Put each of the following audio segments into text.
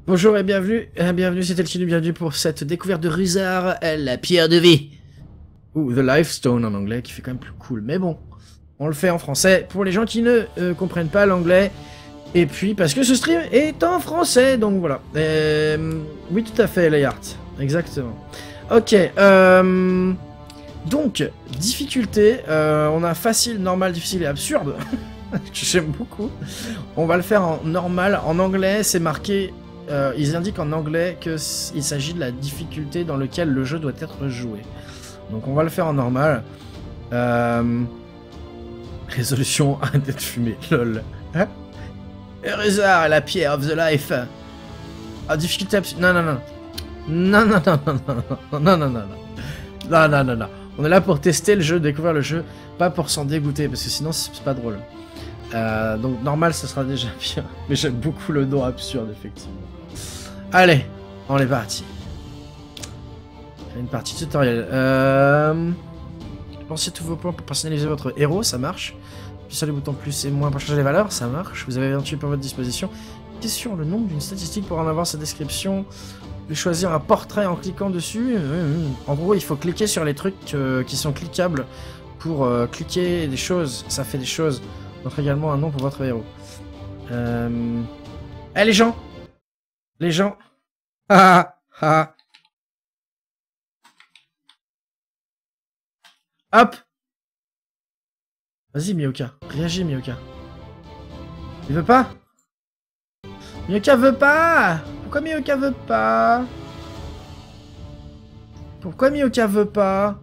Bonjour et bienvenue, c'était le Chinu, bienvenue pour cette découverte de Ruzar, la pierre de vie. Ou The Lifestone en anglais, qui fait quand même plus cool, mais bon, on le fait en français pour les gens qui ne comprennent pas l'anglais, et puis parce que ce stream est en français, donc voilà. Oui, tout à fait, Layart, exactement. Ok, donc, difficulté, on a facile, normal, difficile et absurde, que j'aime beaucoup. On va le faire en normal, en anglais, c'est marqué... ils indiquent en anglais qu'il s'agit de la difficulté dans laquelle le jeu doit être joué. Donc on va le faire en normal. Résolution, arrêtez de fumer, lol. Hein? Ruzar, la pierre of the life. Ah, difficulté absolue. Non, non, non. Non, non, non, non, non, non, non, non, non. Non, non, non, non. On est là pour tester le jeu, découvrir le jeu, pas pour s'en dégoûter, parce que sinon c'est pas drôle. Donc normal, ça sera déjà bien. Mais j'aime beaucoup le nom absurde, effectivement. Allez, on est parti. Une partie tutoriel. Lancez tous vos plans pour personnaliser votre héros, ça marche. Puis sur les boutons plus et moins pour changer les valeurs, ça marche. Vous avez 28 pour votre disposition. Question le nombre d'une statistique pour en avoir sa description. Vous pouvez choisir un portrait en cliquant dessus. En gros, il faut cliquer sur les trucs qui sont cliquables pour cliquer des choses. Ça fait des choses. Montre également un nom pour votre héros. Eh les gens! Les gens! Ah ah! Hop! Vas-y Miyoka, réagis Miyoka. Il veut pas? Miyoka veut pas! Pourquoi Miyoka veut pas? Pourquoi Miyoka veut pas?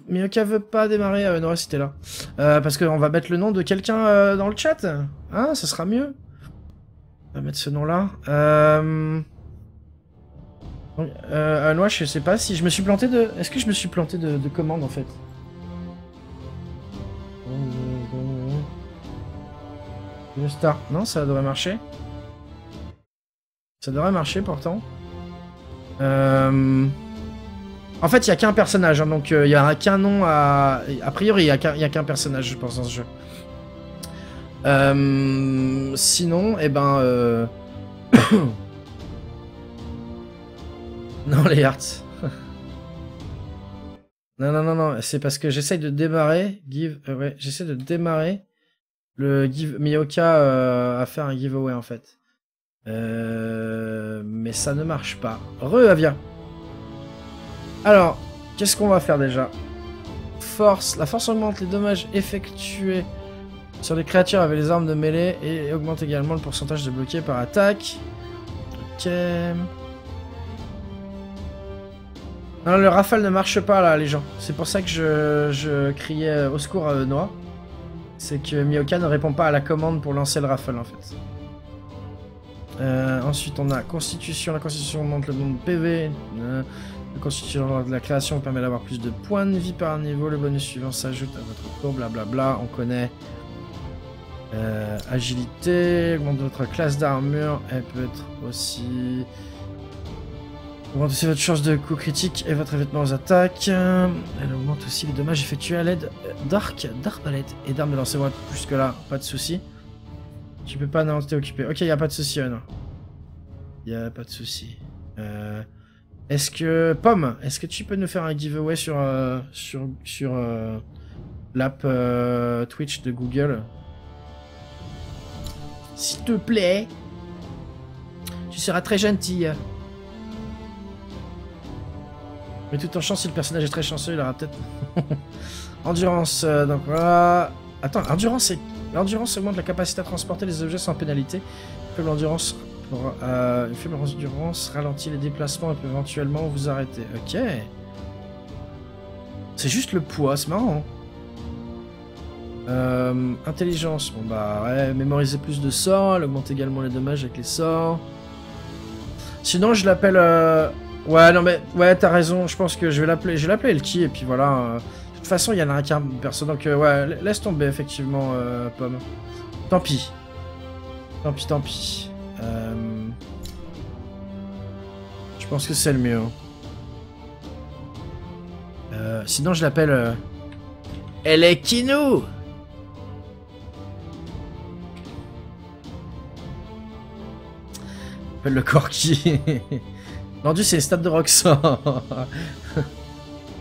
Miyoka veut pas démarrer. Non, c'était là. Parce qu'on va mettre le nom de quelqu'un dans le chat. Hein, ça sera mieux. On va mettre ce nom-là. Moi, je sais pas si je me suis planté de... Est-ce que je me suis planté de commande, en fait? Le star. Non, ça devrait marcher. Ça devrait marcher, pourtant. En fait, il n'y a qu'un personnage, hein, donc il n'y a qu'un nom à... A priori, il n'y a qu'un personnage, je pense, dans ce jeu. Sinon, eh ben... non, les hearts. Non, non, non, non, c'est parce que j'essaye de démarrer... ouais, j'essaie de démarrer le Miyoka à faire un giveaway, en fait. Mais ça ne marche pas. Avia. Alors, qu'est-ce qu'on va faire déjà? Force. La force augmente les dommages effectués sur les créatures avec les armes de mêlée et augmente également le pourcentage de bloqués par attaque. Ok. Non, le rafale ne marche pas là, les gens. C'est pour ça que je criais au secours à Noah. C'est que Miyoka ne répond pas à la commande pour lancer le rafale en fait. Ensuite, on a Constitution. La Constitution augmente le nombre de PV. La Constitution de la création permet d'avoir plus de points de vie par niveau. Le bonus suivant s'ajoute à votre tour. Blablabla. On connaît. Agilité. Augmente votre classe d'armure. Elle peut être aussi... Augmente aussi votre chance de coup critique et votre évitement aux attaques. Elle augmente aussi les dommages effectués à l'aide d'arbalète et d'armes de lancer. Plus que là, pas de soucis. Tu peux pas, non, t'es occupé. Ok, y a pas de souci, non. Y a pas de souci. Est-ce que... Pomme, est-ce que tu peux nous faire un giveaway sur l'app Twitch de Google? S'il te plaît. Tu seras très gentille. Mais tout en chance, si le personnage est très chanceux, il aura peut-être... Endurance, donc voilà... Attends, endurance, l'endurance augmente la capacité à transporter les objets sans pénalité. Faible endurance... une faible endurance ralentit les déplacements et peut éventuellement vous arrêter. Ok. C'est juste le poids, c'est marrant. Intelligence, bon bah ouais, mémoriser plus de sorts, elle augmente également les dommages avec les sorts. Sinon je l'appelle... Ouais non mais ouais t'as raison, je pense que je vais l'appeler Elki et puis voilà. De toute façon il y en a qu'un perso donc ouais laisse tomber effectivement Pomme. Tant pis. Tant pis, tant pis. Je pense que c'est le mieux. Sinon je l'appelle... Elle est Kinou. Appelle le Corki. L'endu, c'est les stats de Roxor.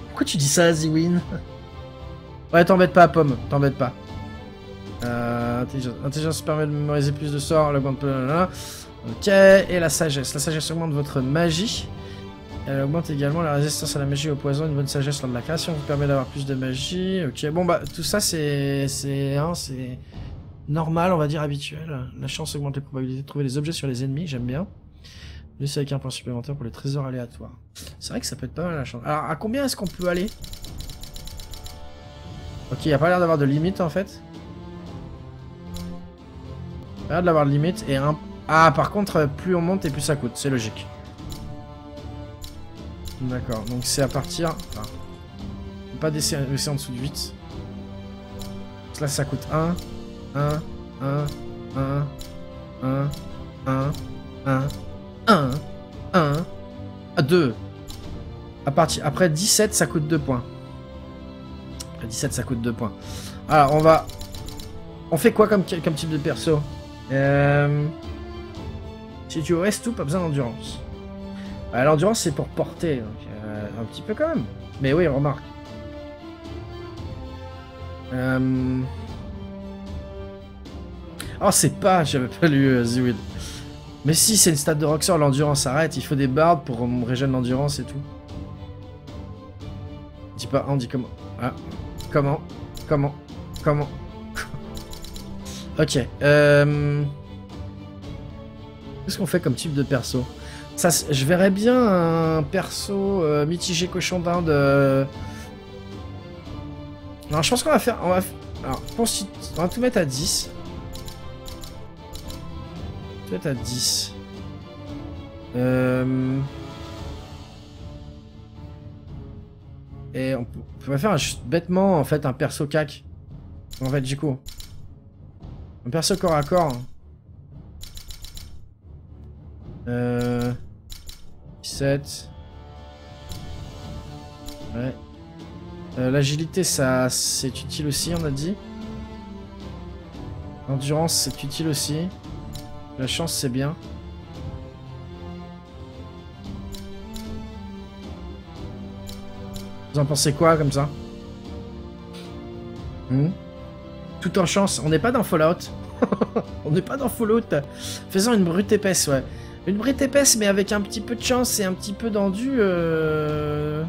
Pourquoi tu dis ça, Ziwin? Ouais, t'embête pas, Pomme, t'embête pas. Intelligence permet de mémoriser plus de sorts, elle augmente... Ok, et la sagesse. La sagesse augmente votre magie. Elle augmente également la résistance à la magie et au poison. Une bonne sagesse lors de la création vous permet d'avoir plus de magie. Ok, bon bah tout ça c'est normal, on va dire habituel. La chance augmente les probabilités de trouver des objets sur les ennemis, j'aime bien. Juste avec un point supplémentaire pour les trésors aléatoires. C'est vrai que ça peut être pas mal la chance. Alors à combien est-ce qu'on peut aller? Ok, il n'y a pas l'air d'avoir de limite en fait. Il a l'air d'avoir de limite et un... Ah par contre plus on monte et plus ça coûte, c'est logique. D'accord, donc c'est à partir... Enfin, on peut pas baisser en dessous de 8. Là ça coûte 1, 1, 1, 1, 1, 1, 1, 1, 1, 2. Après 17 ça coûte 2 points. Après 17 ça coûte 2 points. Alors on va... On fait quoi comme type de perso? Si tu restes tout, pas besoin d'endurance. L'endurance c'est pour porter, donc un petit peu quand même. Mais oui, remarque. Oh c'est pas, j'avais pas lu Ziwid. Mais si c'est une stat de Roxor, l'endurance arrête, il faut des bardes pour régénérer l'endurance et tout. Dis pas, on dit comment. Ah, comment. Ok, qu'est-ce qu'on fait comme type de perso? Ça, je verrais bien un perso mitigé cochon d'Inde. Non, je pense qu'on va faire... Alors, on va tout mettre à 10. Tout mettre à 10. Et on pourrait faire bêtement, en fait, un perso cac. En fait, du coup. Un perso corps à corps. 17. Ouais. L'agilité, ça, c'est utile aussi, on a dit. L'endurance, c'est utile aussi. La chance, c'est bien. Vous en pensez quoi, comme ça? Tout en chance. On n'est pas dans Fallout. On n'est pas dans Fallout. Faisons une brute épaisse, ouais. Une brute épaisse, mais avec un petit peu de chance et un petit peu d'endu. Je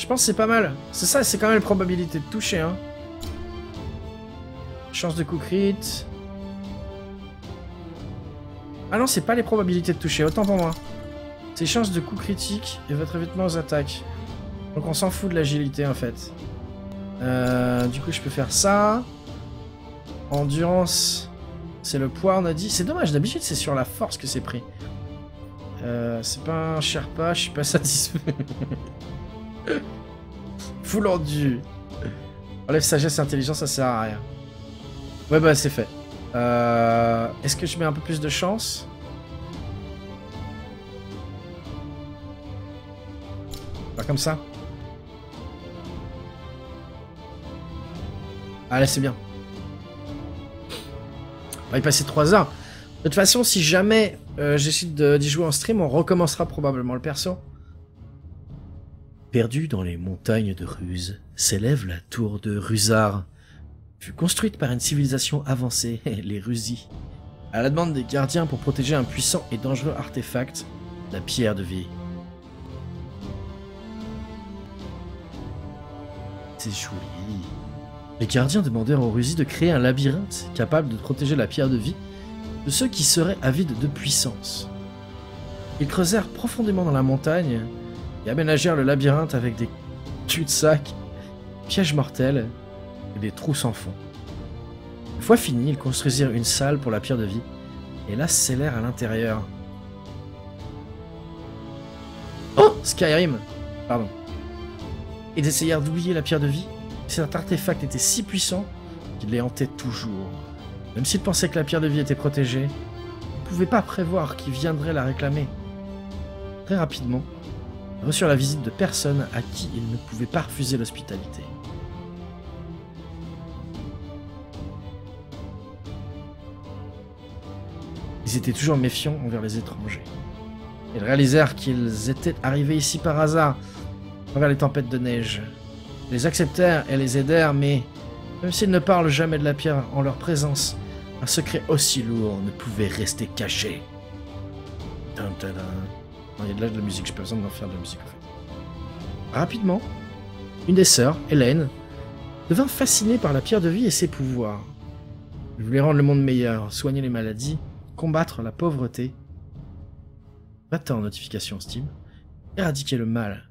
pense que c'est pas mal. C'est ça, c'est quand même la probabilité de toucher, hein. Chance de coup crit. Ah non, c'est pas les probabilités de toucher, autant pour moi. C'est chance de coup critique et votre évitement aux attaques. Donc on s'en fout de l'agilité, en fait. Du coup, je peux faire ça. Endurance... C'est le poids, on a dit. C'est dommage, d'habitude c'est sur la force que c'est pris. C'est pas un Sherpa, je suis pas satisfait. Full endu. Enlève sagesse et intelligence, ça sert à rien. Ouais, bah c'est fait. Est-ce que je mets un peu plus de chance? Pas comme ça. Allez, c'est bien. On va y passer 3 heures. De toute façon, si jamais j'essaie d'y jouer en stream, on recommencera probablement le perso. Perdue dans les montagnes de Ruse, s'élève la tour de Rusar. Fut construite par une civilisation avancée, les Rusi, à la demande des gardiens pour protéger un puissant et dangereux artefact, la pierre de vie. C'est joli. Les gardiens demandèrent aux Rusi de créer un labyrinthe capable de protéger la pierre de vie de ceux qui seraient avides de puissance. Ils creusèrent profondément dans la montagne et aménagèrent le labyrinthe avec des cul-de-sac, pièges mortels et des trous sans fond. Une fois fini, ils construisirent une salle pour la pierre de vie et la scellèrent à l'intérieur. Oh, Skyrim! Pardon. Ils essayèrent d'oublier la pierre de vie. Cet artefact était si puissant qu'il les hantait toujours. Même s'ils pensaient que la pierre de vie était protégée, ils ne pouvaient pas prévoir qui viendrait la réclamer. Très rapidement, ils reçurent la visite de personnes à qui ils ne pouvaient pas refuser l'hospitalité. Ils étaient toujours méfiants envers les étrangers. Ils réalisèrent qu'ils étaient arrivés ici par hasard, envers les tempêtes de neige. Ils les acceptèrent et les aidèrent, mais même s'ils ne parlent jamais de la pierre en leur présence, un secret aussi lourd ne pouvait rester caché. Dun, dun, dun. Non, il y a de là de la musique, j'ai pas besoin d'en faire de la musique en fait. Rapidement, une des sœurs, Hélène, devint fascinée par la pierre de vie et ses pouvoirs. Elle voulait rendre le monde meilleur, soigner les maladies, combattre la pauvreté, battre en notification Steam, éradiquer le mal.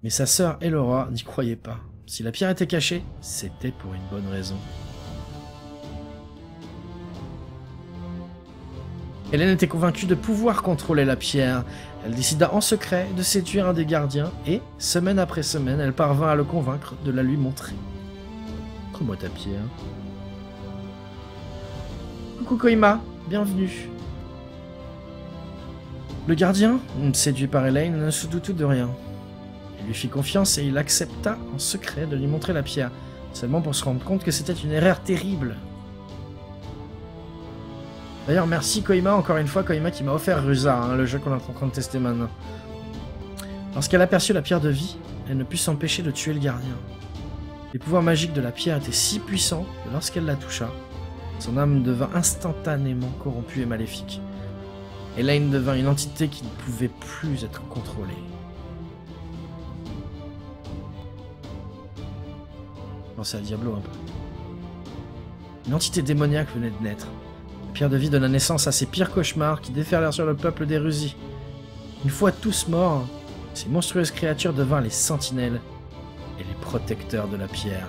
Mais sa sœur Elora n'y croyait pas. Si la pierre était cachée, c'était pour une bonne raison. Hélène était convaincue de pouvoir contrôler la pierre. Elle décida en secret de séduire un des gardiens et, semaine après semaine, elle parvint à le convaincre de la lui montrer. Montre-moi ta pierre. Coucou Koima, bienvenue. Le gardien, séduit par Hélène, ne se doutait de rien. Il lui fit confiance et il accepta en secret de lui montrer la pierre, seulement pour se rendre compte que c'était une erreur terrible. D'ailleurs, merci Koima, encore une fois, Koima qui m'a offert Rusa, le jeu qu'on est en train de tester maintenant. Lorsqu'elle aperçut la pierre de vie, elle ne put s'empêcher de tuer le gardien. Les pouvoirs magiques de la pierre étaient si puissants que lorsqu'elle la toucha, son âme devint instantanément corrompue et maléfique. Elaine devint une entité qui ne pouvait plus être contrôlée. Pensez à Diablo un peu. Une entité démoniaque venait de naître. La pierre de vie donna naissance à ces pires cauchemars qui déferlèrent sur le peuple des Rusi. Une fois tous morts, ces monstrueuses créatures devinrent les sentinelles et les protecteurs de la pierre.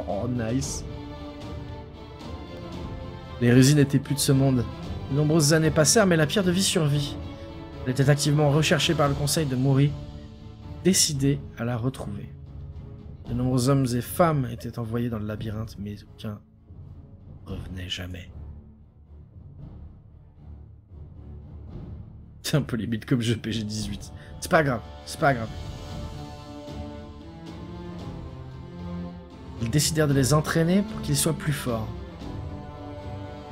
Oh, nice. Les Rusi n'étaient plus de ce monde. De nombreuses années passèrent, mais la pierre de vie survit. Elle était activement recherchée par le conseil de Mori, décidé à la retrouver. De nombreux hommes et femmes étaient envoyés dans le labyrinthe, mais aucun revenait jamais. C'est un peu limite comme jeu PG-18. C'est pas grave, c'est pas grave. Ils décidèrent de les entraîner pour qu'ils soient plus forts.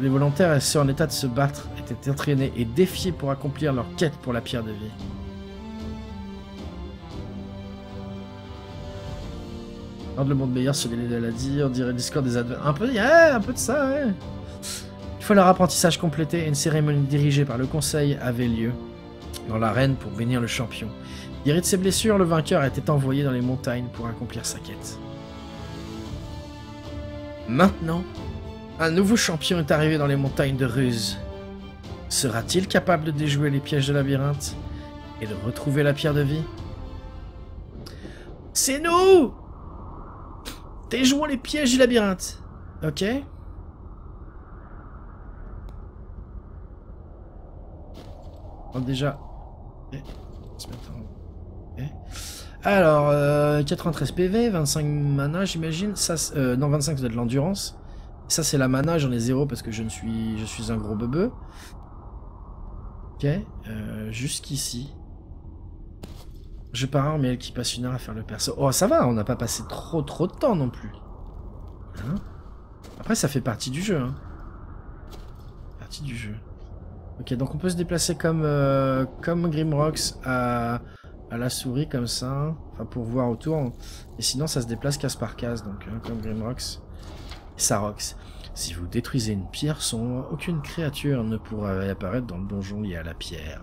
Les volontaires et ceux en état de se battre étaient entraînés et défiés pour accomplir leur quête pour la pierre de vie. Rendre le monde meilleur sur les maladies, on dirait Discord des adversaires. Un peu, yeah, un peu de ça, ouais. Une fois leur apprentissage complété, une cérémonie dirigée par le conseil avait lieu dans l'arène pour bénir le champion. Guéri de ses blessures, le vainqueur était envoyé dans les montagnes pour accomplir sa quête. Maintenant, un nouveau champion est arrivé dans les montagnes de Ruse. Sera-t-il capable de déjouer les pièges de labyrinthe et de retrouver la pierre de vie? C'est nous! Déjouons les pièges du labyrinthe. Ok. On va déjà... Okay. Okay. Alors, 93 PV, 25 mana, j'imagine. Ça, non, 25 c'est de l'endurance. Ça, c'est la mana, j'en ai 0 parce que je suis un gros bebeu. Ok, jusqu'ici. Je pars, mais elle qui passe une heure à faire le perso. Oh, ça va, on n'a pas passé trop de temps non plus. Hein? Après, ça fait partie du jeu. Hein. Partie du jeu. Ok, donc on peut se déplacer comme Grimrox à la souris, comme ça. Enfin, pour voir autour. Et sinon, ça se déplace case par case, donc comme Grimrox. Sarox. Si vous détruisez une pierre sombre, aucune créature ne pourra apparaître dans le donjon lié à la pierre.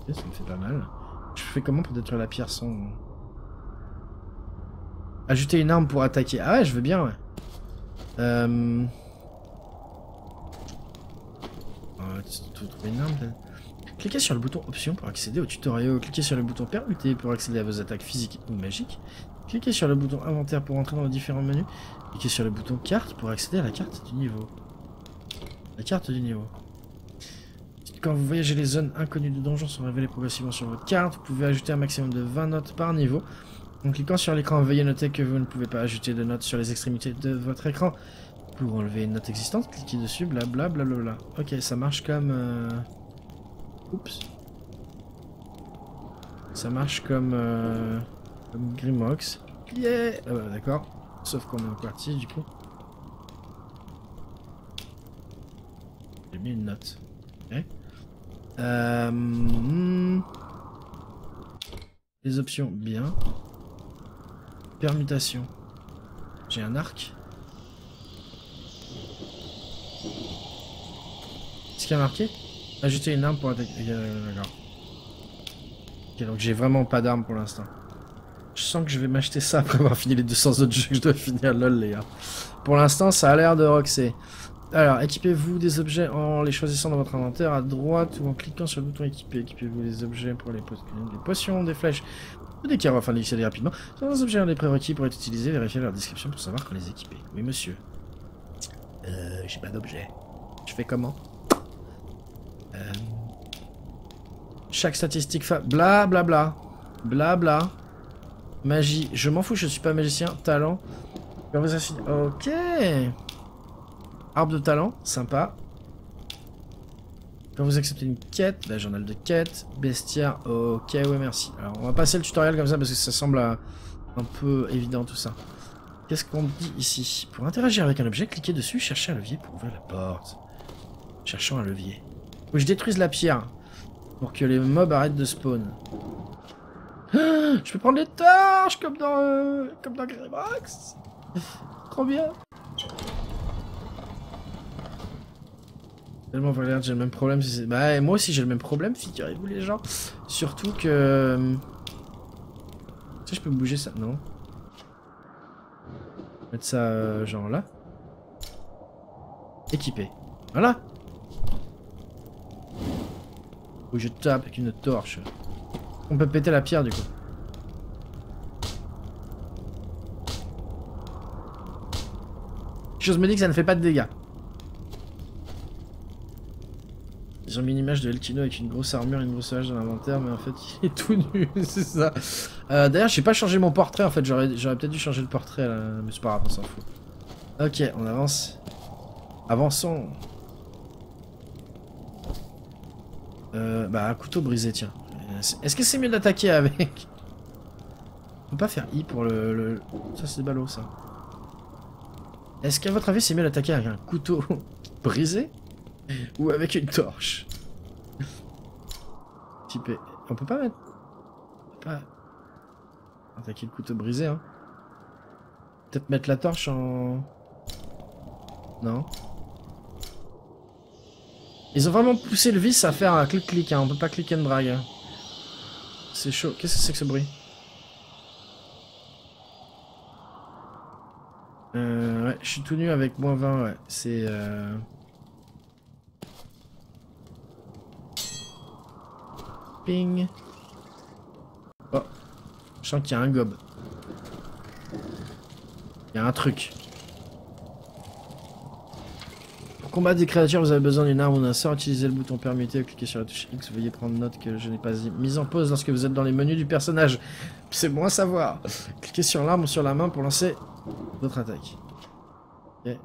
Okay, ça me fait pas mal. Je fais comment pour détruire la pierre sombre? Ajouter une arme pour attaquer. Ah ouais, je veux bien, ouais. Trouver une arme. Cliquez sur le bouton option pour accéder au tutoriel. Cliquez sur le bouton permuter pour accéder à vos attaques physiques ou magiques. Cliquez sur le bouton inventaire pour entrer dans les différents menus. Cliquez sur le bouton carte pour accéder à la carte du niveau. La carte du niveau. Quand vous voyagez, les zones inconnues de donjon sont révélées progressivement sur votre carte. Vous pouvez ajouter un maximum de 20 notes par niveau. En cliquant sur l'écran, veuillez noter que vous ne pouvez pas ajouter de notes sur les extrémités de votre écran. Pour enlever une note existante, cliquez dessus, blablabla. Ok, ça marche comme... Oups. Ça marche comme Grimox. Yeah. D'accord. Sauf qu'on est en partie du coup. J'ai mis une note. Okay. Les options, bien. Permutation. J'ai un arc. Qu'est-ce qu'il y a marqué? Ajouter une arme pour attaquer. D'accord. Ok, donc j'ai vraiment pas d'arme pour l'instant. Je sens que je vais m'acheter ça après avoir fini les 200 autres jeux que je dois finir, lol les gars. Pour l'instant, ça a l'air de roxer. Alors, équipez-vous des objets en les choisissant dans votre inventaire à droite ou en cliquant sur le bouton équiper. Équipez-vous des objets pour les potions, des flèches ou des carreaux afin d'exceller rapidement. Certains objets ont des prérequis pour être utilisés. Vérifiez leur description pour savoir quand les équiper. Oui, monsieur. J'ai pas d'objet. Je fais comment? Chaque statistique bla bla bla. Bla bla. Magie. Je m'en fous, je suis pas magicien. Talent. Ok. Arbre de talent, sympa. Quand vous acceptez une quête, là journal de quête, bestiaire, ok, ouais merci. Alors on va passer le tutoriel comme ça parce que ça semble un peu évident tout ça. Qu'est-ce qu'on dit ici? Pour interagir avec un objet, cliquez dessus, cherchez un levier pour ouvrir la porte. Cherchons un levier. Faut que je détruise la pierre pour que les mobs arrêtent de spawn. Ah, je peux prendre les torches comme dans Greybox. Trop bien. Tellement regarde, j'ai le même problème. Bah moi aussi j'ai le même problème, figurez-vous les gens. Surtout que... Tu sais, je peux bouger ça? Non. Mettre ça genre là. Équipé. Voilà. Où je tape avec une torche. On peut péter la pierre du coup. Quelque chose me dit que ça ne fait pas de dégâts. Ils ont mis une image de Elkino avec une grosse armure et une grosse hache dans l'inventaire, mais en fait il est tout nu, c'est ça. D'ailleurs j'ai pas changé mon portrait en fait, j'aurais peut-être dû changer le portrait là, mais c'est pas grave, on s'en fout. Ok, on avance. Avançons. Bah un couteau brisé tiens. Est-ce que c'est mieux d'attaquer avec... On peut pas faire I pour le... Ça c'est ballot ça. Est-ce qu'à votre avis c'est mieux d'attaquer avec un couteau brisé ou avec une torche? Typé. On peut pas mettre... On peut pas... attaquer le couteau brisé hein. Peut-être mettre la torche en... Non. Ils ont vraiment poussé le vice à faire un clic-clic hein. On peut pas click and drag hein. C'est chaud. Qu'est-ce que c'est que ce bruit? Ouais, je suis tout nu avec -20 ouais. C'est... Ping. Oh. Je sens qu'il y a un gob. Il y a un truc. Pour combattre des créatures, vous avez besoin d'une arme ou d'un sort. Utilisez le bouton permuter ou cliquez sur la touche X. Veuillez prendre note que je n'ai pas mise en pause lorsque vous êtes dans les menus du personnage. C'est bon à savoir. Cliquez sur l'arme ou sur la main pour lancer votre attaque. Ok.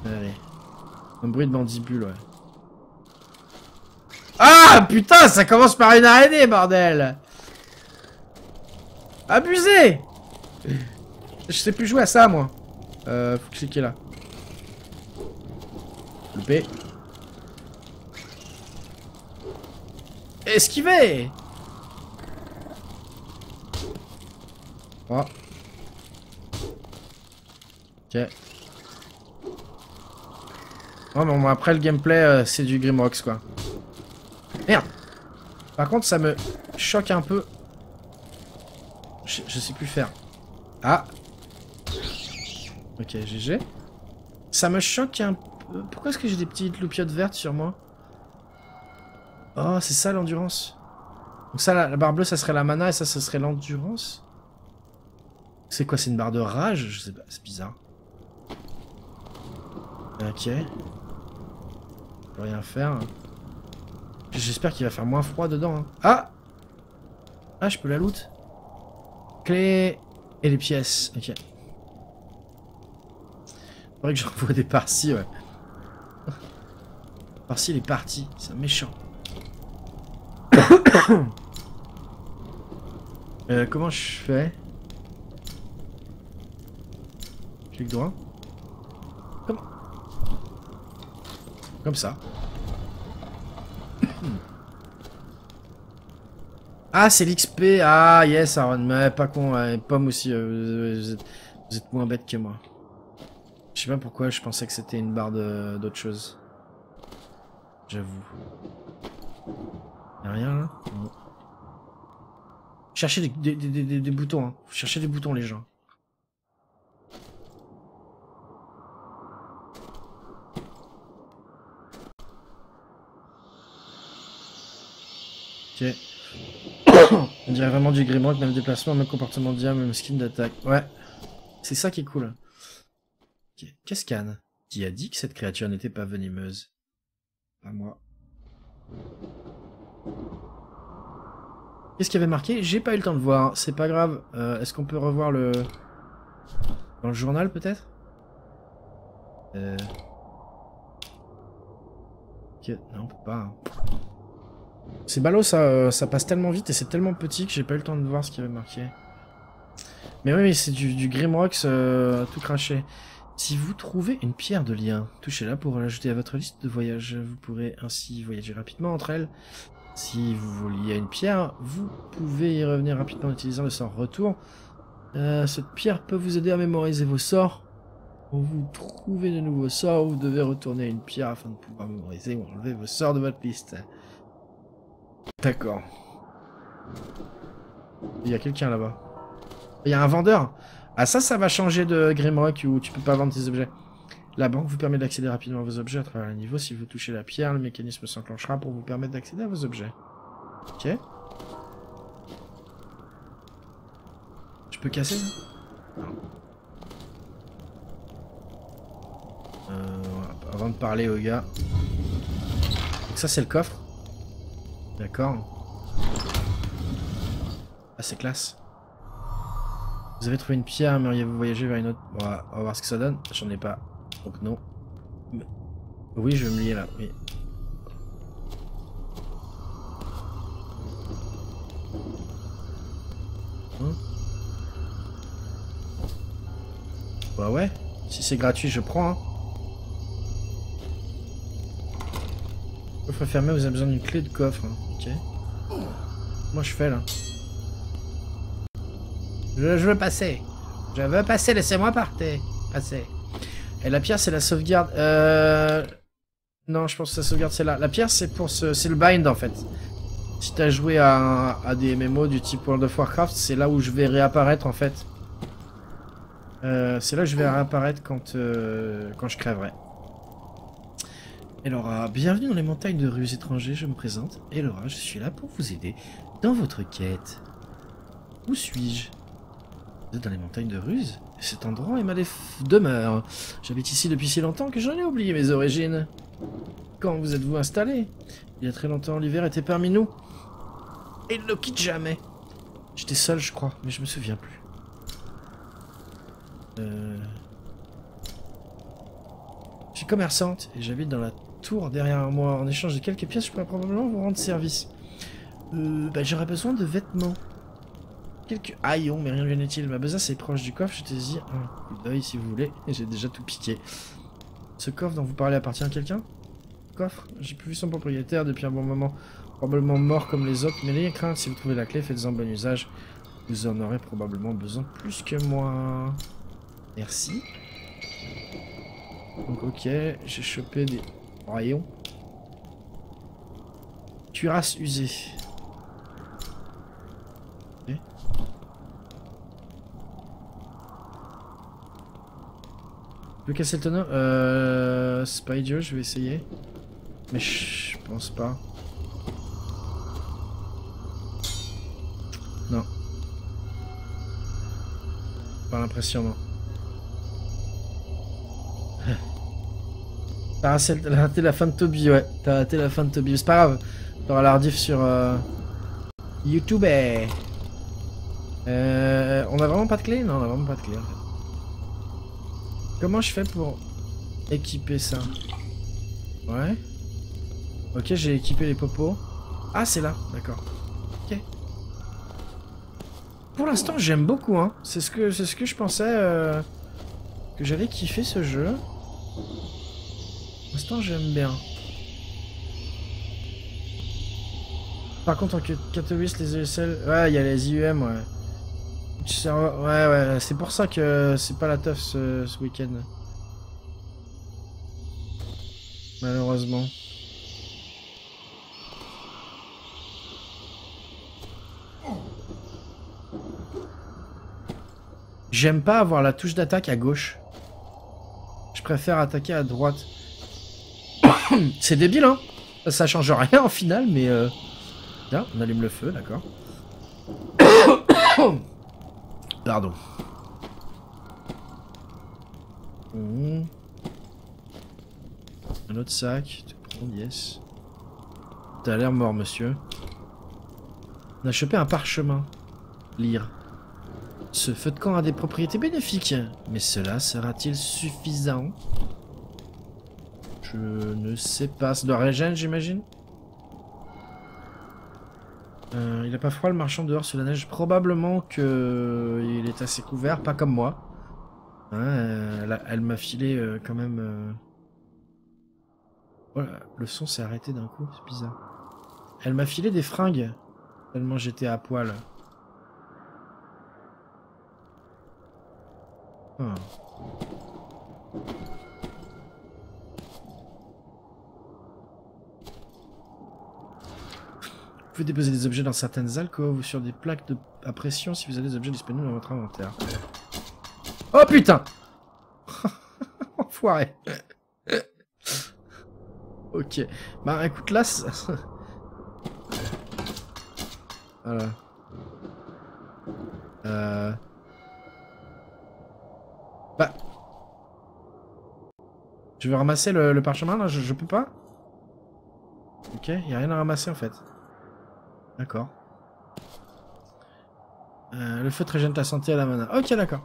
Allez. Un bruit de mandibule, ouais. Ah putain, ça commence par une araignée, bordel! Abusé! Je sais plus jouer à ça, moi. Faut cliquer là. Loupé. Esquiver! Oh. Ok. Oh, bon, après le gameplay, c'est du Grimrox, quoi. Merde! Par contre, ça me choque un peu. Je sais plus faire. Ah! Ok, GG. Ça me choque un peu. Pourquoi est-ce que j'ai des petites loupiottes vertes sur moi? Oh, c'est ça l'endurance. Donc ça, la barre bleue, ça serait la mana et ça serait l'endurance. C'est quoi? C'est une barre de rage? Je sais pas, c'est bizarre. Ok. Je peux rien faire. J'espère qu'il va faire moins froid dedans. Hein. Ah! Ah, je peux la loot. Clé et les pièces. Ok. Faudrait que j'envoie des par-ci, ouais. Par-ci, il est parti. C'est un méchant. Comment je fais? Clic droit. Comment? Comme ça. Ah, c'est l'XP. Ah, yes, Aaron. Mais pas con. Pomme aussi. Vous êtes moins bête que moi. Je sais pas pourquoi je pensais que c'était une barre d'autre chose. J'avoue. Y'a rien là? Non. Cherchez des boutons. Hein. Cherchez des boutons, les gens. Ok. On dirait vraiment du Grimrock, même déplacement, même comportement de diable, même skin d'attaque. Ouais. C'est ça qui est cool. Okay. Qu'est-ce qu'Anne? Qui a dit que cette créature n'était pas venimeuse? Pas moi. Qu'est-ce qu'il y avait marqué? J'ai pas eu le temps de voir. C'est pas grave. Est-ce qu'on peut revoir le... Dans le journal, peut-être? Ok. Non, on peut pas. Hein. C'est ballot, ça passe tellement vite et c'est tellement petit que j'ai pas eu le temps de voir ce qu'il y avait marqué. Mais oui, c'est du Grimrock tout craché. Si vous trouvez une pierre de lien, touchez-la pour l'ajouter à votre liste de voyages. Vous pourrez ainsi voyager rapidement entre elles. Si vous vouliez une pierre, vous pouvez y revenir rapidement en utilisant le sort retour. Cette pierre peut vous aider à mémoriser vos sorts. Quand vous trouvez de nouveaux sorts, vous devez retourner à une pierre afin de pouvoir mémoriser ou enlever vos sorts de votre liste. D'accord. Il y a quelqu'un là-bas. Il y a un vendeur. Ah ça va changer de Grimrock où tu peux pas vendre tes objets. La banque vous permet d'accéder rapidement à vos objets à travers les niveaux. Si vous touchez la pierre, le mécanisme s'enclenchera pour vous permettre d'accéder à vos objets. Ok. Je peux casser ça? Non. Avant de parler au gars. Donc ça c'est le coffre. D'accord. Ah c'est classe. Vous avez trouvé une pierre, aimeriez-vous voyager vers une autre? Bon, on va voir ce que ça donne. J'en ai pas. Donc non. Mais... Oui, je vais me lier là, oui. Hein? Bah ouais. Si c'est gratuit, je prends. Hein. Coffre fermé, vous avez besoin d'une clé de coffre. Hein. Ok. Moi je fais là. Je veux passer. Je veux passer, laissez-moi passer. Et la pierre, c'est la sauvegarde. Non, je pense que la sauvegarde, c'est là. La pierre, c'est pour c'est le bind, en fait. Si t'as joué à des MMO du type World of Warcraft, c'est là où je vais réapparaître, en fait. C'est là que je vais réapparaître quand je crèverai. Elora, bienvenue dans les montagnes de Ruse étrangers, je me présente. Elora, je suis là pour vous aider dans votre quête. Où suis-je? Vous êtes dans les montagnes de Ruse? Cet endroit est ma demeure. J'habite ici depuis si longtemps que j'en ai oublié mes origines. Quand vous êtes-vous installé? Il y a très longtemps, l'hiver était parmi nous. Et il ne le quitte jamais. J'étais seul, je crois, mais je me souviens plus. Je suis commerçante et j'habite dans la tour derrière moi. En échange de quelques pièces, je pourrais probablement vous rendre service. J'aurais besoin de vêtements. Quelques haillons, mais rien de inutile. Ma besace est proche du coffre, jetez-y un coup d'œil si vous voulez. J'ai déjà tout piqué. Ce coffre dont vous parlez appartient à quelqu'un? Coffre? J'ai plus vu son propriétaire depuis un bon moment. Probablement mort comme les autres, mais n'ayez crainte, si vous trouvez la clé, faites-en bon usage. Vous en aurez probablement besoin plus que moi. Merci. Donc ok, j'ai chopé des haillons. Cuirasse usée. Okay. Tu veux casser le tonneau? C'est pas idiot, je vais essayer. Mais je pense pas. Non. Pas l'impression, non. T'as raté la fin de Toby, ouais. T'as raté la fin de Toby. C'est pas grave. T'auras la rediff sur YouTube. On a vraiment pas de clé? Non, on a vraiment pas de clé en fait. Comment je fais pour équiper ça? Ouais. Ok, j'ai équipé les popos. Ah, c'est là, d'accord. Ok. Pour l'instant, j'aime beaucoup, hein. C'est ce que je pensais que j'allais kiffer ce jeu. Pour l'instant, j'aime bien. Par contre, en Katowice, les ESL... Ouais, il y a les IUM, ouais. Ouais, c'est pour ça que c'est pas la teuf ce week-end. Malheureusement. J'aime pas avoir la touche d'attaque à gauche. Je préfère attaquer à droite. C'est débile, hein. Ça change rien en final, mais... Tiens, on allume le feu, d'accord. Pardon. Un autre sac. Tu prends, yes. T'as l'air mort, monsieur. On a chopé un parchemin. Lire. Ce feu de camp a des propriétés bénéfiques, mais cela sera-t-il suffisant? Je ne sais pas. Ça doit régénérer, j'imagine. Il a pas froid le marchand dehors sous la neige. Probablement que il est assez couvert, pas comme moi. Hein, elle m'a filé quand même... Voilà, le son s'est arrêté d'un coup, c'est bizarre. Elle m'a filé des fringues, tellement j'étais à poil. Ah. Vous pouvez déposer des objets dans certaines alcôves ou sur des plaques à pression si vous avez des objets disponibles dans votre inventaire. Oh putain! Enfoiré. Ok. Bah écoute là... Voilà. Bah... Je veux ramasser le parchemin là, je peux pas? Ok, y a rien à ramasser en fait. D'accord. Le feu régène ta santé à la mana. Ok, d'accord.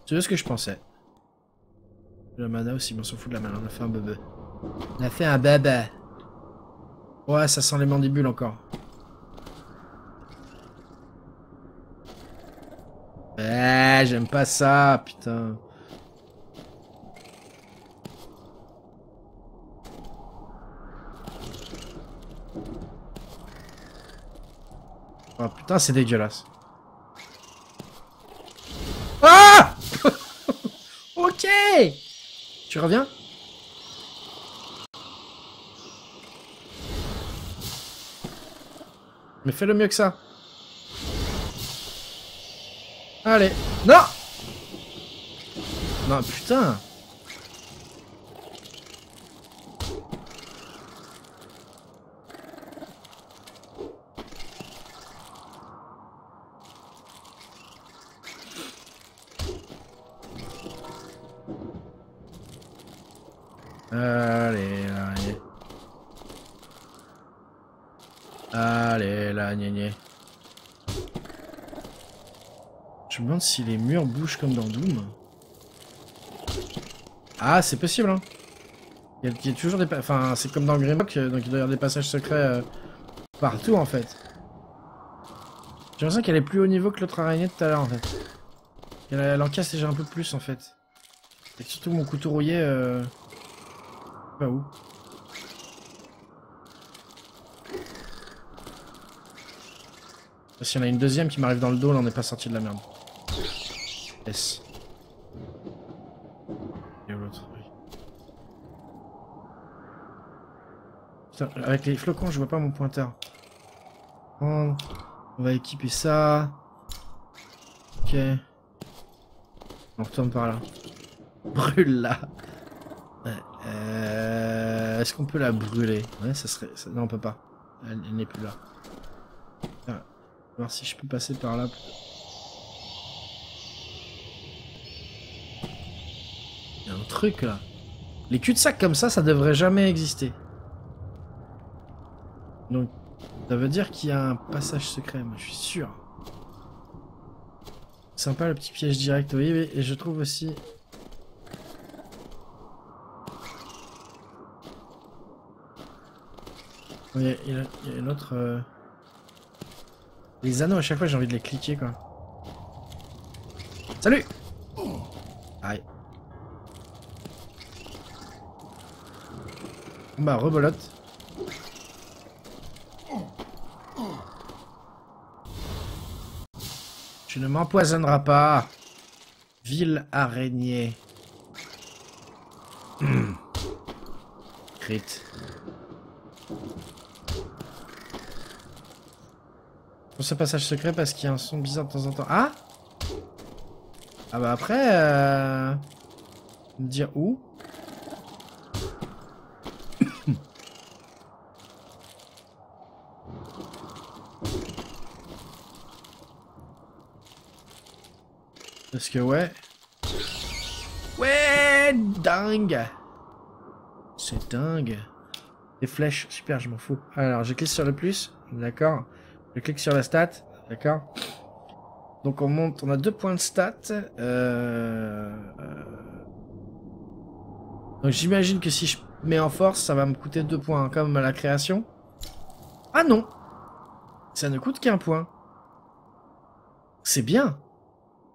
C'est ce que je pensais. La mana aussi, mais on s'en fout de la mana. On a fait un bebe. On a fait un bebe. Ouais, ça sent les mandibules encore. J'aime pas ça, putain. Oh putain, c'est dégueulasse. Ah! Ok! Tu reviens? Mais fais le mieux que ça. Allez. Non! Non, putain. Allez, là, gné. Allez, là, gné. Je me demande si les murs bougent comme dans Doom. Ah, c'est possible, hein. Il y a toujours des... Enfin, c'est comme dans Grimlock, donc il doit y avoir des passages secrets partout, en fait. J'ai l'impression qu'elle est plus haut niveau que l'autre araignée de tout à l'heure, en fait. Elle encaisse déjà un peu plus, en fait. Et surtout mon couteau rouillé... Pas où. S'il y en a une deuxième qui m'arrive dans le dos, là on n'est pas sorti de la merde. Yes. Et l'autre, oui. Putain, avec les flocons, je vois pas mon pointeur. On va équiper ça. Ok. On retourne par là. Brûle là. Est-ce qu'on peut la brûler? Ouais, ça serait... Non, on peut pas. Elle n'est plus là. On va voir si je peux passer par là. Il y a un truc là. Les cul-de-sac comme ça devrait jamais exister. Donc, ça veut dire qu'il y a un passage secret, moi je suis sûr. Sympa le petit piège direct, oui, oui, et je trouve aussi... Il y a une autre... Les anneaux, à chaque fois, j'ai envie de les cliquer, quoi. Salut! Aïe. Bah, rebolote. Tu ne m'empoisonneras pas. Ville araignée. Crit. Pour ce passage secret parce qu'il y a un son bizarre de temps en temps. Ah! Ah bah après... Me dire où? Parce que ouais... Ouais, dingue. C'est dingue. Les flèches, super, je m'en fous. Alors, je clique sur le plus, d'accord. Je clique sur la stat, d'accord. Donc on monte, on a 2 points de stat. Donc j'imagine que si je mets en force, ça va me coûter 2 points, comme à la création. Ah non, ça ne coûte qu'un point. C'est bien.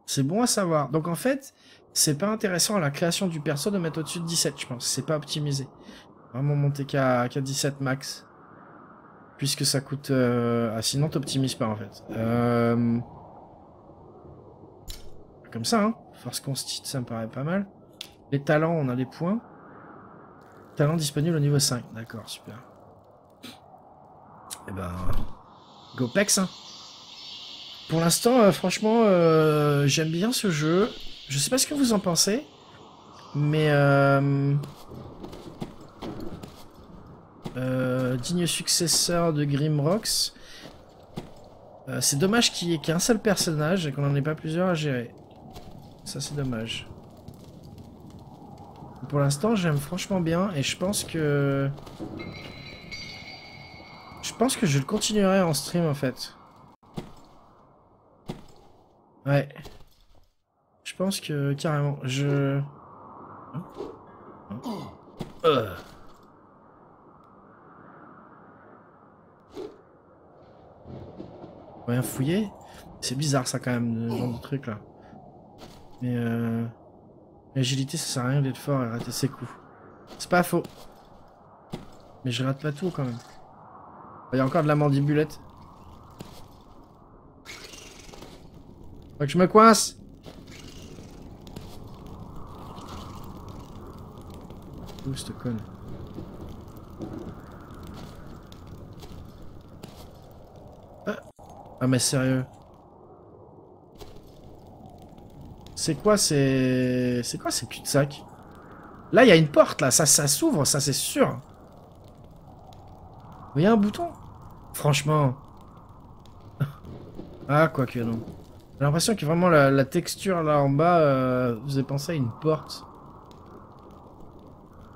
C'est bon à savoir. Donc en fait, c'est pas intéressant à la création du perso de mettre au-dessus de 17, je pense. C'est pas optimisé. Vraiment monter qu'à 17 max. Puisque ça coûte... Ah sinon t'optimises pas en fait. Comme ça, hein. Force constite, ça me paraît pas mal. Les talents, on a des points. Talent disponible au niveau 5. D'accord, super. Et ben... Go Pex, hein. Pour l'instant, franchement, j'aime bien ce jeu. Je sais pas ce que vous en pensez. Mais... digne successeur de Grimrox. C'est dommage qu'il y ait qu'un seul personnage et qu'on n'en ait pas plusieurs à gérer. Ça, c'est dommage. Pour l'instant, j'aime franchement bien et je pense que... je le continuerai en stream, en fait. Ouais. Je pense que, carrément, je... Rien fouiller. C'est bizarre, ça, quand même, ce genre de truc, là. Mais, l'agilité, ça sert à rien d'être fort et rater ses coups. C'est pas faux. Mais je rate pas tout, quand même. Il y a encore de la mandibulette. Faut que je me coince. Où cette conne? Ah mais sérieux. C'est quoi ces cul-de-sac? Là il y a une porte là, ça s'ouvre, ça c'est sûr. Mais il y a un bouton. Franchement. Ah quoique non. J'ai l'impression que vraiment la texture là en bas faisait penser à une porte.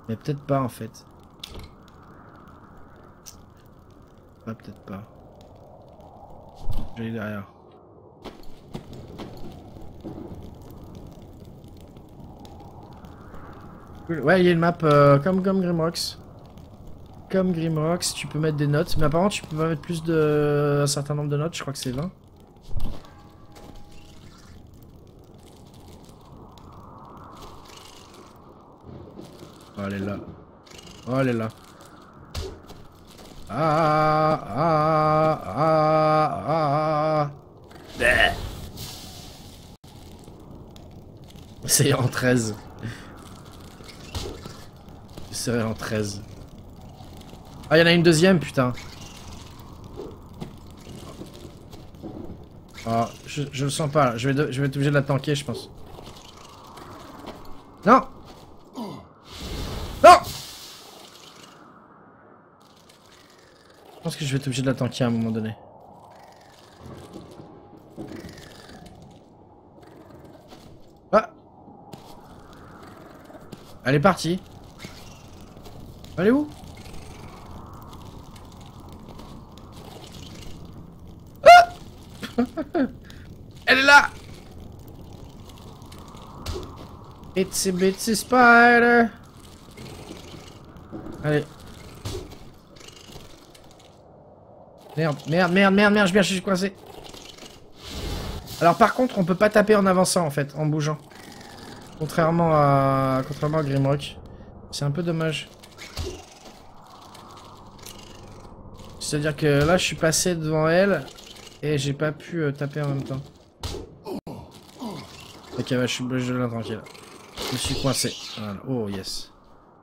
Mais peut-être pas en fait. Ah peut-être pas. Je vais aller derrière. Cool. Ouais, il y a une map comme Grimrox. Comme Grimrox, tu peux mettre des notes. Mais apparemment, tu peux pas mettre plus de... un certain nombre de notes. Je crois que c'est 20. Oh, elle est là. Oh, elle est là. C'est en 13. C'est en 13. Ah, il y en a une deuxième, putain. Ah, je le sens pas. Je vais être obligé de la tanker, je pense. Non! Non! Je pense que je vais être obligé de la tanker à un moment donné. Ah! Elle est partie. Elle est où? Ah! Elle est là! Itsy bitsy spider! Allez. Merde, merde, merde, merde, merde, je suis coincé. Alors par contre, on peut pas taper en avançant en fait, en bougeant. Contrairement à Grimrock. C'est un peu dommage. C'est-à-dire que là, je suis passé devant elle et j'ai pas pu taper en même temps. Ok, bah, je suis là tranquille. Je me suis coincé. Voilà. Oh yes.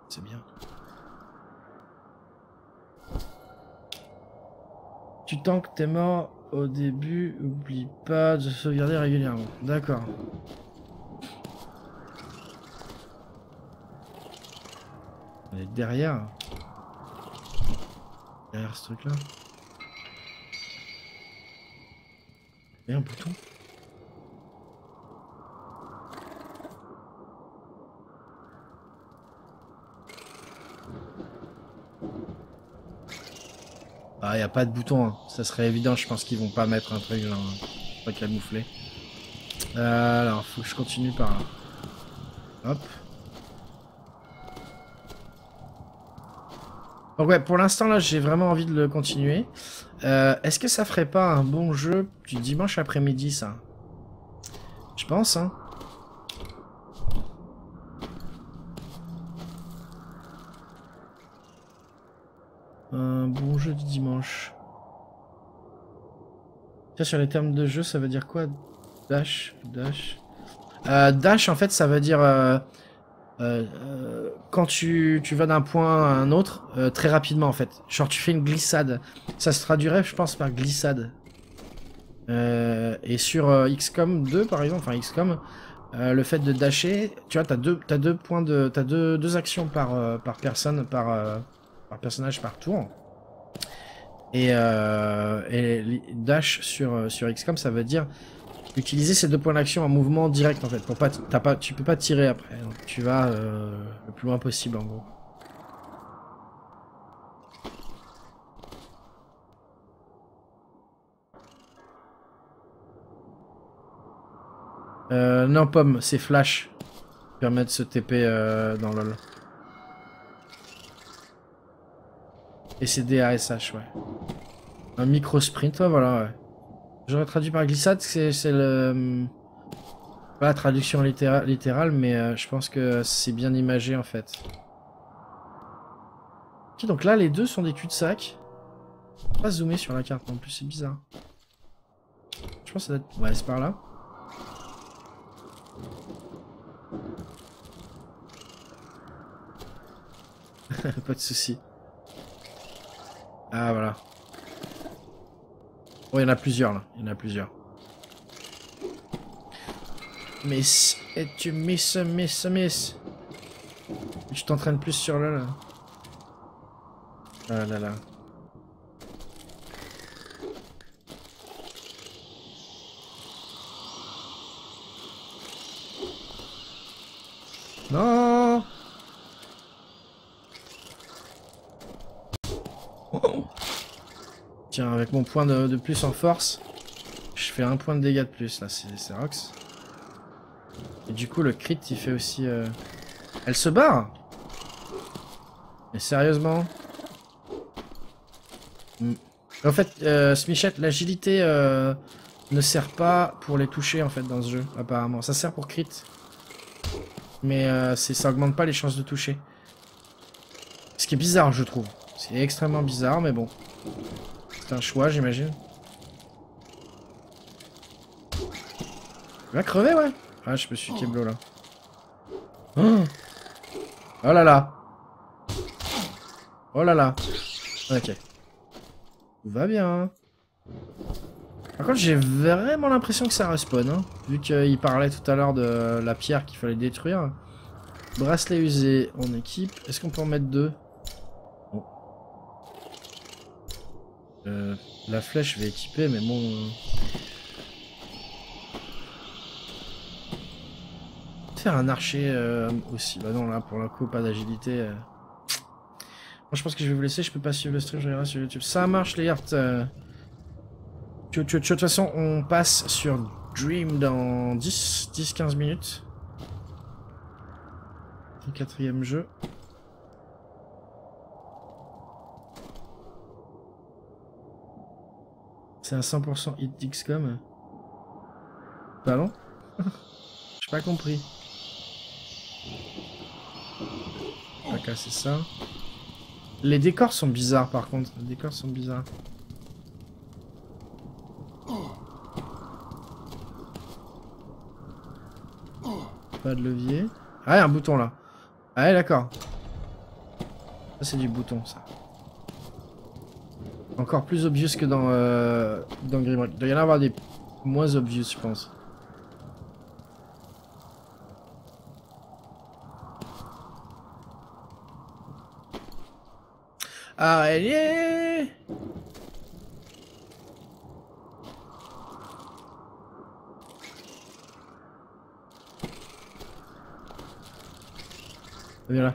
C'est bien. Tu tankes, t'es mort au début, oublie pas de sauvegarder régulièrement. D'accord. Elle est derrière. Derrière ce truc là. Et un bouton. Ah, y a pas de bouton, hein. Ça serait évident, je pense qu'ils vont pas mettre un truc genre pas camouflé. Alors, faut que je continue par là. Hop. Donc ouais, pour l'instant là, j'ai vraiment envie de le continuer. Est-ce que ça ferait pas un bon jeu du dimanche après-midi, ça? Je pense, hein. Un bon jeu du dimanche. Tiens, sur les termes de jeu, ça veut dire quoi? Dash, dash. Dash, en fait, ça veut dire quand tu vas d'un point à un autre, très rapidement, en fait. Genre, tu fais une glissade. Ça se traduirait, je pense, par glissade. Et sur XCOM 2, par exemple, enfin XCOM, le fait de dasher, tu vois, t'as deux points de, t'as deux actions par personne, par personnage par tour. Et dash sur XCOM, ça veut dire utiliser ces deux points d'action en mouvement direct en fait. Pour pas, tu peux pas tirer après. Donc, tu vas le plus loin possible en gros. Non, pomme, c'est flash. Qui permet de se TP dans LoL. Et c'est DASH, ouais. Un micro sprint, ouais, voilà, ouais. J'aurais traduit par glissade, c'est le... Pas la traduction littérale, mais je pense que c'est bien imagé en fait. Ok, donc là, les deux sont des cul-de-sac. Pas zoomer sur la carte non plus, c'est bizarre. Je pense que ça doit être... Ouais, c'est par là. Pas de soucis. Ah, voilà. Oh, il y en a plusieurs, là. Il y en a plusieurs. Miss. Et tu miss. Tu t'entraînes plus sur là, là. Ah là là. Non. Oh. Tiens, avec mon point de plus en force, je fais un point de dégâts de plus, là, c'est Rox. Et du coup, le crit, il fait aussi... Elle se barre. Mais sérieusement. En fait, Smichette, l'agilité ne sert pas pour les toucher, en fait, dans ce jeu, apparemment. Ça sert pour crit. Mais ça augmente pas les chances de toucher. Ce qui est bizarre, je trouve. C'est extrêmement bizarre, mais bon. C'est un choix, j'imagine. Il va crever, ouais. Ah, je me suis Keblo, là. Oh, oh là là. Oh là là. Ok. Tout va bien. Par contre, j'ai vraiment l'impression que ça respawn, hein. Vu qu'il parlait tout à l'heure de la pierre qu'il fallait détruire. Bracelet usé, on équipe. Est-ce qu'on peut en mettre deux? Bon. La flèche, je vais équiper, mais bon... Faire un archer aussi. Bah non, là, pour le coup, pas d'agilité. Moi, je pense que je vais vous laisser. Je peux pas suivre le stream, je regarderai sur YouTube. Ça marche, les Hearts. De toute façon, on passe sur Dream dans 10-15 minutes. Le quatrième jeu. C'est un 100% hit d'XCOM. Pardon? J'ai pas compris. Ok, c'est ça. Les décors sont bizarres par contre. Les décors sont bizarres. Pas de levier. Ah, il y a un bouton là. Ah ouais, d'accord. Ça, c'est du bouton, ça. Encore plus obvious que dans Grimrock. Il doit y en avoir des moins obvious, je pense. Araignée! Viens là.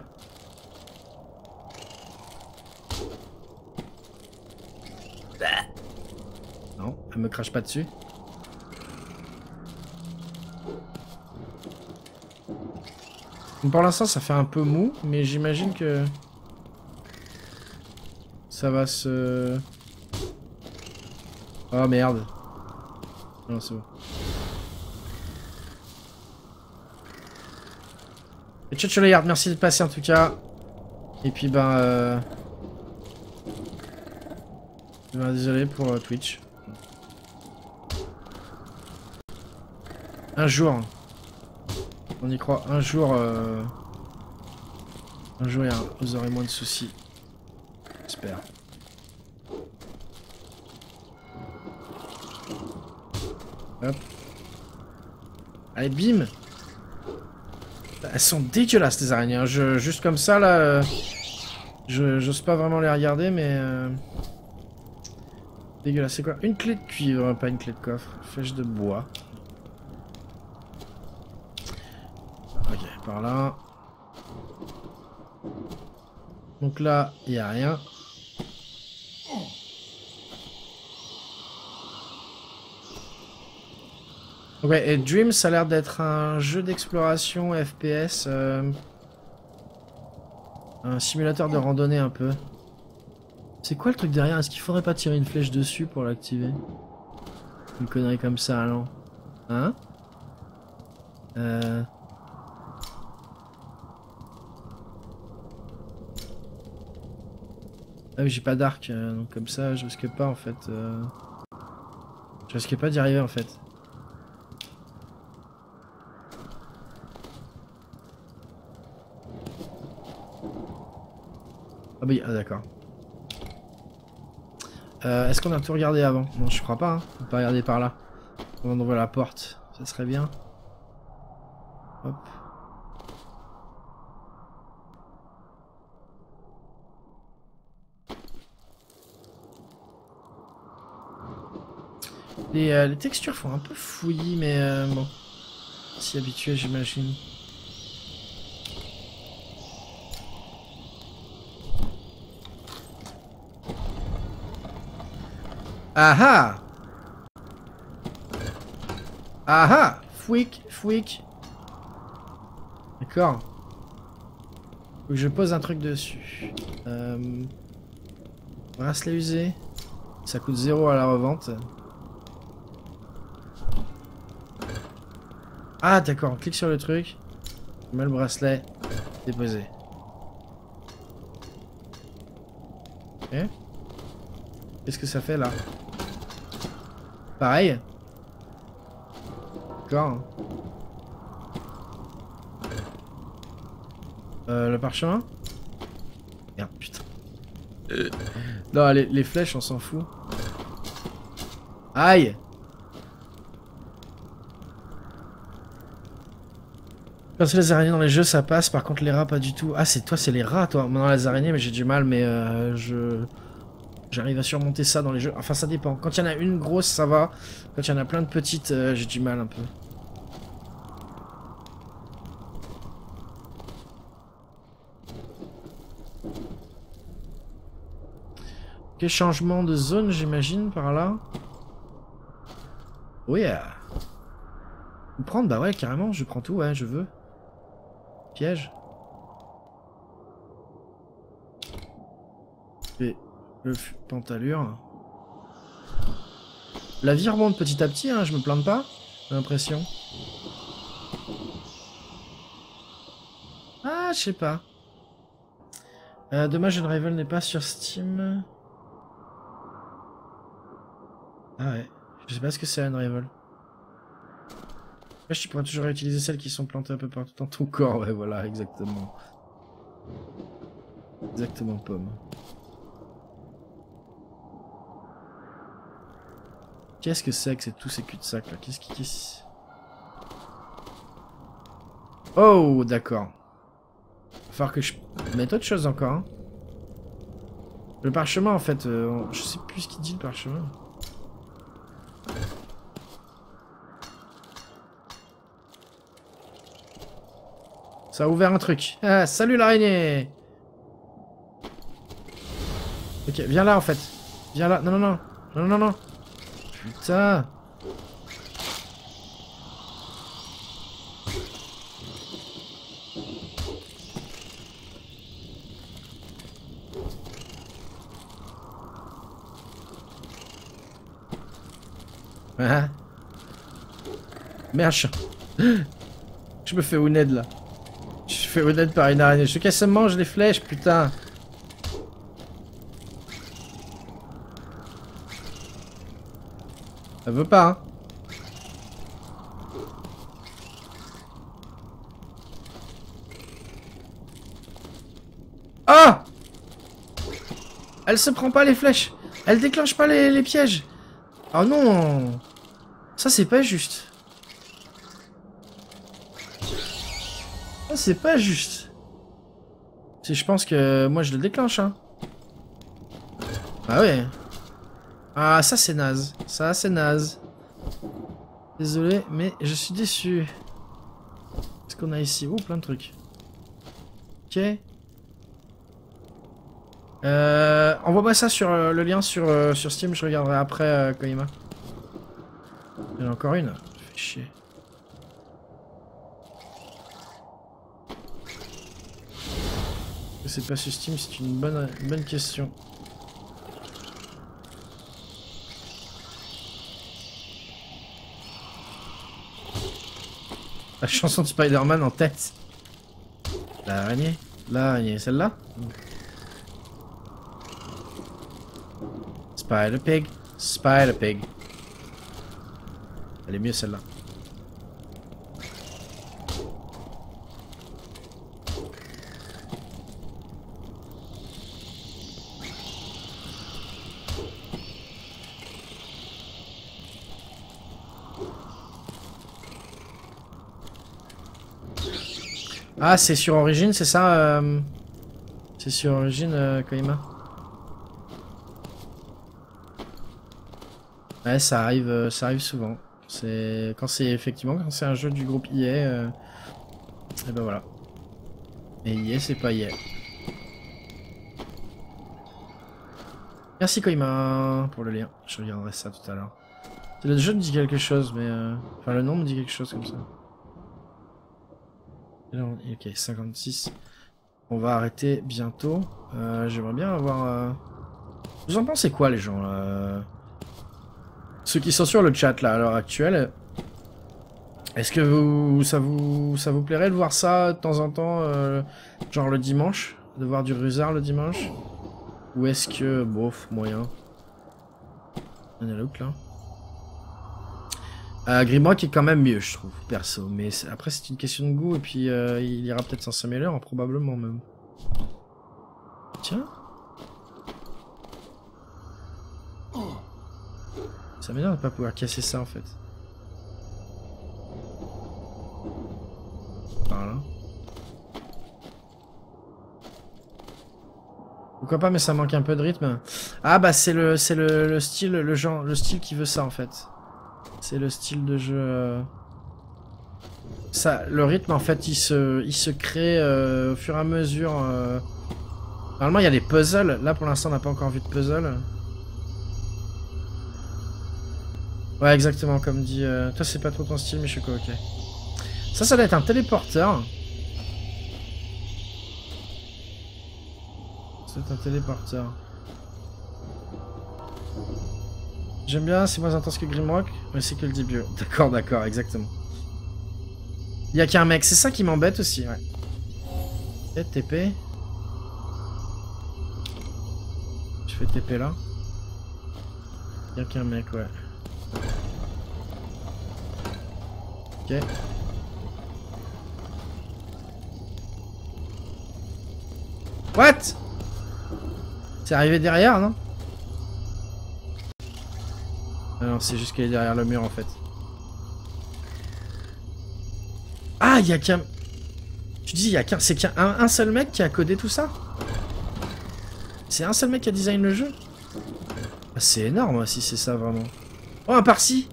Non, elle me crache pas dessus. Pour l'instant, ça fait un peu mou, mais j'imagine que ça va se... Oh merde. Non, c'est bon. Et ciao les yards, merci de passer en tout cas. Et puis ben... désolé pour Twitch. Un jour. On y croit. Un jour, vous aurez moins de soucis. J'espère. Hop. Allez, bim. Elles sont dégueulasses, les araignées. Juste comme ça, là... j'ose pas vraiment les regarder, mais... dégueulasse. C'est quoi? Une clé de cuivre, pas une clé de coffre. Flèche de bois. Ok, par là. Donc là, il n'y a rien. Ouais, et Dream, ça a l'air d'être un jeu d'exploration FPS. Un simulateur de randonnée un peu. C'est quoi le truc derrière? Est-ce qu'il faudrait pas tirer une flèche dessus pour l'activer? Une connerie comme ça, allant. Hein? Ah oui, j'ai pas d'arc, donc comme ça, je risque pas en fait. Je risque pas d'y arriver en fait. Ah bah, ah d'accord. Est-ce qu'on a tout regardé avant? Non, je crois pas. Hein. On peut pas regarder par là. On va ouvrir la porte. Ça serait bien. Hop. Les textures font un peu fouillis, mais bon. S'y habituer, j'imagine. Ah ah! Ah ah! Fouic, fouic. D'accord. Faut que je pose un truc dessus. Bracelet usé. Ça coûte 0 à la revente. Ah d'accord, on clique sur le truc. On met le bracelet. Déposé. Ok. Qu'est-ce que ça fait là? Pareil. D'accord. Le parchemin? Merde, putain. Non, les flèches, on s'en fout. Aïe! Quand c'est les araignées dans les jeux, ça passe. Par contre, les rats, pas du tout. Ah, c'est toi, c'est les rats, toi. Moi, dans les araignées, mais j'ai du mal, mais j'arrive à surmonter ça dans les jeux. Enfin, ça dépend. Quand il y en a une grosse, ça va. Quand il y en a plein de petites, j'ai du mal un peu. Ok, changement de zone, j'imagine, par là. Oh yeah. Prendre, bah ouais, carrément, je prends tout, ouais, je veux. Piège. Et le pantalure. La vie remonte petit à petit, hein, je me plains pas, j'ai l'impression. Ah, je sais pas. Dommage, Unravel n'est pas sur Steam. Ah ouais, je sais pas ce que c'est Unravel. Tu pourrais toujours réutiliser celles qui sont plantées un peu partout dans ton corps, ouais, voilà, exactement. Exactement, pomme. Qu'est-ce que c'est que tous ces cul-de-sac là? Qu'est-ce qui... Oh, d'accord. Va falloir que je mette autre chose encore. Hein. Le parchemin, en fait, je sais plus ce qu'il dit le parchemin. Ça a ouvert un truc. Ah, salut l'araignée! Ok, viens là en fait. Viens là. Non, non, non. Non, non, non. Putain. Ah. Merde. Je me fais ouned là. Je me fais ouned par une araignée. Je qu'elle se mange les flèches, putain. Ça veut pas, hein. Ah! Elle se prend pas les flèches. Elle déclenche pas les pièges. Oh non. Ça c'est pas juste. Ça c'est pas juste. Si je pense que moi je le déclenche, hein. Ah ouais. Ah ça c'est naze. Ça c'est naze. Désolé, mais je suis déçu. Qu'est-ce qu'on a ici? Oh, plein de trucs. Ok. Envoie-moi ça sur le lien sur Steam, je regarderai après Koima. Il y en a encore une. Fait chier. C'est pas sur Steam, c'est une bonne question. La chanson de Spider-Man en tête. L'araignée. L'araignée, celle-là. Spider-Pig. Spider-Pig. Elle est mieux celle-là. Ah, c'est sur Origin, c'est ça c'est sur Origin, Koima. Ouais, ça arrive souvent. C'est quand c'est effectivement quand c'est un jeu du groupe EA, et ben voilà. Et EA, c'est pas EA. Merci Koima pour le lien. Je regarderai ça tout à l'heure. Le jeu me dit quelque chose, mais enfin le nom me dit quelque chose comme ça. Ok, 56. On va arrêter bientôt. J'aimerais bien avoir... Vous en pensez quoi les gens là? Ceux qui sont sur le chat là à l'heure actuelle. Est-ce que ça vous plairait de voir ça de temps en temps, genre le dimanche? De voir du Rusard le dimanche? Ou est-ce que... bof, moyen. Il y en a l'autre là. Grimrock est quand même mieux, je trouve, perso. Mais après, c'est une question de goût, et puis il ira peut-être s'en s'améliorer, probablement même. Tiens. Ça m'énerve de pas pouvoir casser ça, en fait. Par là. Pourquoi pas, mais ça manque un peu de rythme. Ah bah c'est le style, le style qui veut ça, en fait. C'est le style de jeu... Ça, le rythme en fait il se crée au fur et à mesure. Normalement il y a des puzzles. Là pour l'instant on n'a pas encore vu de puzzle. Ouais exactement comme dit. Toi c'est pas trop ton style mais je suis quoi, ok. Ça doit être un téléporteur. C'est un téléporteur. J'aime bien, c'est moins intense que Grimrock, mais c'est que le début. D'accord, d'accord, exactement. Il y a qu'un mec, c'est ça qui m'embête aussi, ouais. Peut-être TP. Je fais TP là. Il y a qu'un mec, ouais. Ok. What? C'est arrivé derrière, non? Ah non, c'est juste qu'elle est derrière le mur en fait. Ah, il y a qu'un... Tu dis, il y a qu'un... C'est qu'un seul mec qui a codé tout ça? C'est un seul mec qui a design le jeu? Ah, c'est énorme si c'est ça vraiment. Oh, un par-ci!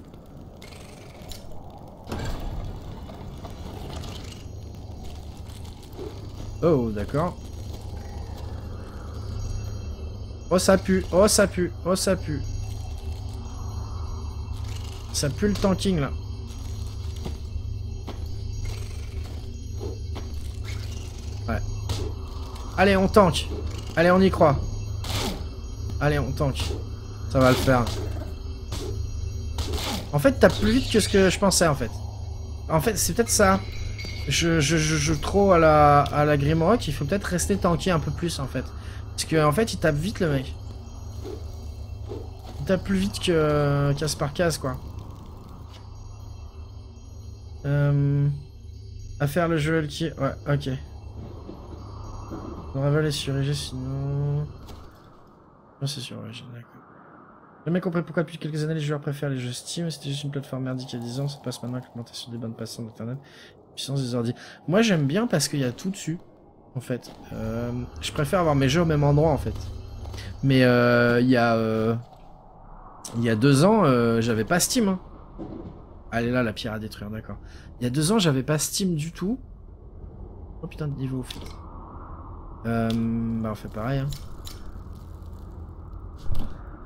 Oh, d'accord. Oh, ça pue, oh, ça pue, oh, ça pue. Ça pue le tanking là. Ouais. Allez, on tank. Allez, on y croit. Allez, on tank. Ça va le faire. En fait, t'as plus vite que ce que je pensais en fait. En fait, c'est peut-être ça. Je joue trop à la Grimrock, il faut peut-être rester tanké un peu plus en fait. Parce qu'en fait, il tape vite le mec. Il tape plus vite que Kasparkaz quoi. À faire le jeu qui... Ouais, ok. On va aller sur EG sinon... Non, c'est sur EG, d'accord. J'ai jamais compris pourquoi depuis quelques années les joueurs préfèrent les jeux Steam. C'était juste une plateforme merdique il y a 10 ans, ça passe maintenant avec l'augmentation des bandes passantes d'internet. Puissance des ordi. Moi j'aime bien parce qu'il y a tout dessus, en fait. Je préfère avoir mes jeux au même endroit, en fait. Mais il y a 2 ans, j'avais pas Steam. Hein. Elle est là, la pierre à détruire, d'accord. Il y a 2 ans, j'avais pas Steam du tout. Oh putain de niveau, au fait. Bah on fait pareil, hein.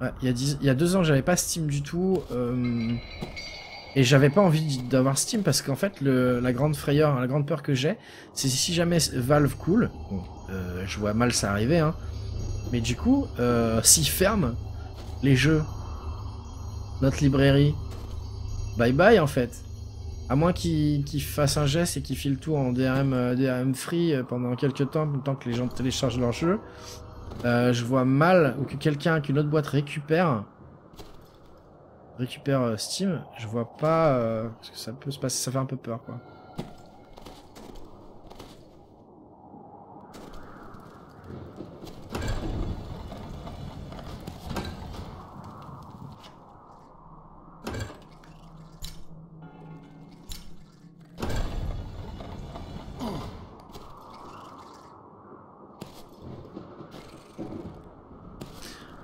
Ouais, il y a 2 ans, j'avais pas Steam du tout. Et j'avais pas envie d'avoir Steam parce qu'en fait, la grande frayeur, la grande peur que j'ai, c'est si jamais Valve cool, bon, je vois mal ça arriver, hein. Mais du coup, s'ils ferment les jeux, notre librairie, bye bye en fait. À moins qu'ils fassent un geste et qu'ils filent tout en DRM free pendant quelques temps, le temps que les gens téléchargent leur jeu. Je vois mal, ou que qu'une autre boîte récupère Steam, je vois pas parce que ça peut se passer, ça fait un peu peur quoi.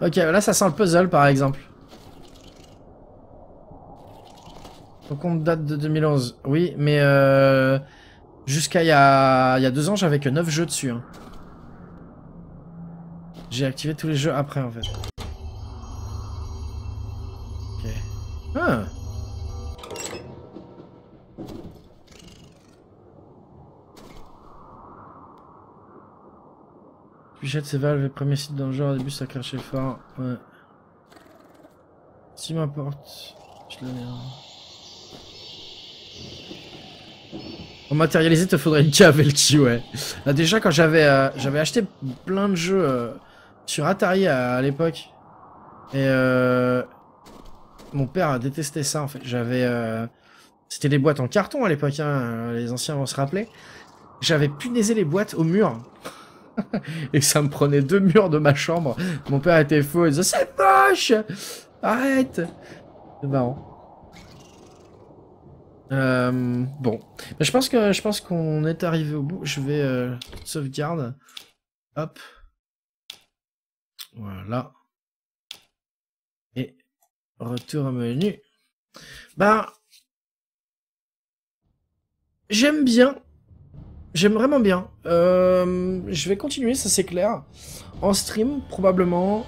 Ok, là ça sent le puzzle par exemple. Ton compte date de 2011. Oui, mais jusqu'à il y a 2 ans, j'avais que 9 jeux dessus. Hein. J'ai activé tous les jeux après en fait. Ok. Ah. Pichette, c'est Valve, le premier site dans le genre, au début ça crachait fort. Ouais. Si m'importe. Je l'ai mis. Pour matérialiser, te faudrait une cave, Elki, ouais. Là, déjà, quand j'avais acheté plein de jeux sur Atari à l'époque, et mon père a détesté ça, en fait. C'était des boîtes en carton à l'époque, hein, les anciens vont se rappeler. J'avais punaisé les boîtes au mur. Et ça me prenait 2 murs de ma chambre. Mon père était fou, il disait « C'est moche! Arrête !» C'est marrant. Bon, mais je pense qu'on est arrivé au bout. Je vais sauvegarde. Hop. Voilà. Et retour au menu. Bah, j'aime bien. J'aime vraiment bien. Je vais continuer, ça c'est clair. En stream, probablement.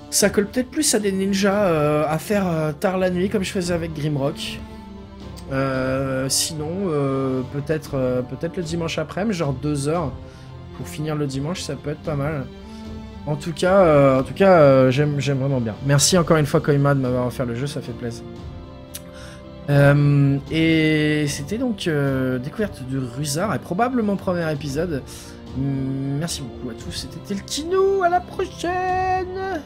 Ça colle peut-être plus à des ninjas à faire tard la nuit, comme je faisais avec Grimrock. Sinon, peut-être le dimanche après-midi, genre 2 heures pour finir le dimanche, ça peut être pas mal. J'aime vraiment bien. Merci encore une fois Koima de m'avoir offert le jeu, ça fait plaisir. Et c'était donc découverte de Rusar et probablement premier épisode. Merci beaucoup à tous, c'était Telkino, à la prochaine.